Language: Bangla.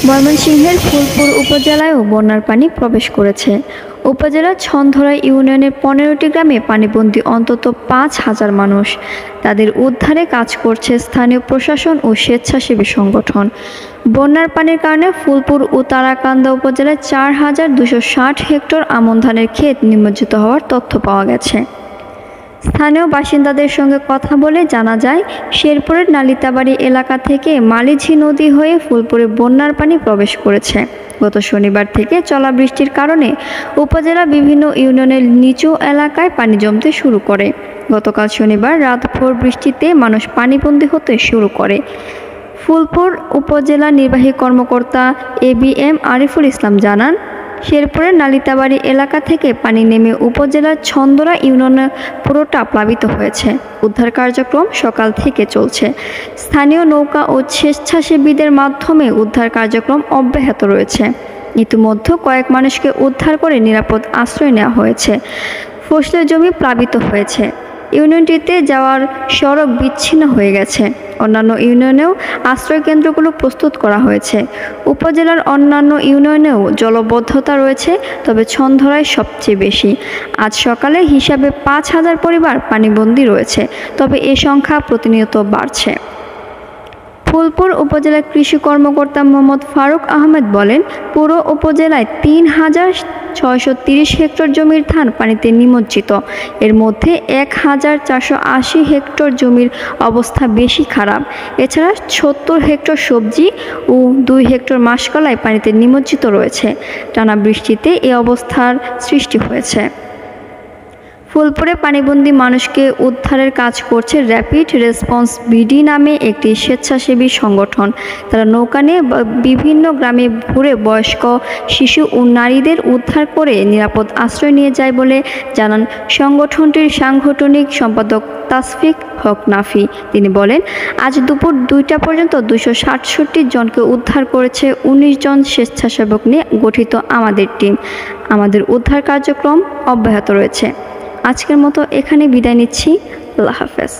ময়মনসিংহের ফুলপুর উপজেলায়ও বন্যার পানি প্রবেশ করেছে। উপজেলার ছনধরা ইউনিয়নের 15টি গ্রামে পানিবন্দী অন্তত 5,000 মানুষ। তাদের উদ্ধারে কাজ করছে স্থানীয় প্রশাসন ও স্বেচ্ছাসেবী সংগঠন। বন্যার পানির কারণে ফুলপুর ও তারাকান্দা উপজেলায় 4,260 হেক্টর আমন ধানের ক্ষেত নিমজ্জিত হওয়ার তথ্য পাওয়া গেছে। স্থানীয় বাসিন্দাদের সঙ্গে কথা বলে জানা যায়, শেরপুরের নালিতাবাড়ি এলাকা থেকে মালিঝি নদী হয়ে ফুলপুরে বন্যার পানি প্রবেশ করেছে। গত শনিবার থেকে চলা বৃষ্টির কারণে উপজেলার বিভিন্ন ইউনিয়নের নিচু এলাকায় পানি জমতে শুরু করে। গতকাল শনিবার রাতভর বৃষ্টিতে মানুষ পানিবন্দী হতে শুরু করে। ফুলপুর উপজেলা নির্বাহী কর্মকর্তা ABM আরিফুল ইসলাম জানান, শেরপুরের নালিতাবাড়ি এলাকা থেকে পানি নেমে উপজেলার ছন্দরা ইউনিয়নে পুরোটা প্লাবিত হয়েছে। উদ্ধার কার্যক্রম সকাল থেকে চলছে। স্থানীয় নৌকা ও স্বেচ্ছাসেবীদের মাধ্যমে উদ্ধার কার্যক্রম অব্যাহত রয়েছে। ইতিমধ্যে কয়েক মানুষকে উদ্ধার করে নিরাপদ আশ্রয় নেওয়া হয়েছে। ফসলের জমি প্লাবিত হয়েছে। ইউনিয়নটিতে যাওয়ার সড়ক বিচ্ছিন্ন হয়ে গেছে। অন্যান্য ইউনিয়নেও আশ্রয়কেন্দ্রগুলো প্রস্তুত করা হয়েছে। উপজেলার অন্যান্য ইউনিয়নেও জলবদ্ধতা রয়েছে, তবে ছনধরায় সবচেয়ে বেশি। আজ সকালে হিসাবে 5,000 পরিবার পানিবন্দী রয়েছে, তবে এ সংখ্যা প্রতিনিয়ত বাড়ছে। ফুলপুর উপজেলার কৃষি কর্মকর্তা মোহাম্মদ ফারুক আহমেদ বলেন, পুরো উপজেলায় 3,630 হেক্টর জমির ধান পানিতে নিমজ্জিত। এর মধ্যে 1,480 হেক্টর জমির অবস্থা বেশি খারাপ। এছাড়া 70 হেক্টর সবজি ও 2 হেক্টর মাসকলাই পানিতে নিমজ্জিত রয়েছে। টানা বৃষ্টিতে এ অবস্থার সৃষ্টি হয়েছে। ফুলপুরে পানিবন্দী মানুষকে উদ্ধারের কাজ করছে র্যাপিড রেসপন্স BD নামে একটি স্বেচ্ছাসেবী সংগঠন। তারা নৌকা নিয়ে বিভিন্ন গ্রামে ঘুরে বয়স্ক, শিশু ও নারীদের উদ্ধার করে নিরাপদ আশ্রয় নিয়ে যায় বলে জানান সংগঠনটির সাংগঠনিক সম্পাদক তাসফিক হক নাফি। তিনি বলেন, আজ দুপুর 2টা পর্যন্ত 267 জনকে উদ্ধার করেছে 19 জন স্বেচ্ছাসেবক নিয়ে গঠিত আমাদের টিম। আমাদের উদ্ধার কার্যক্রম অব্যাহত রয়েছে। আজকের মতো এখানে বিদায় নিচ্ছি। আল্লাহ হাফেজ।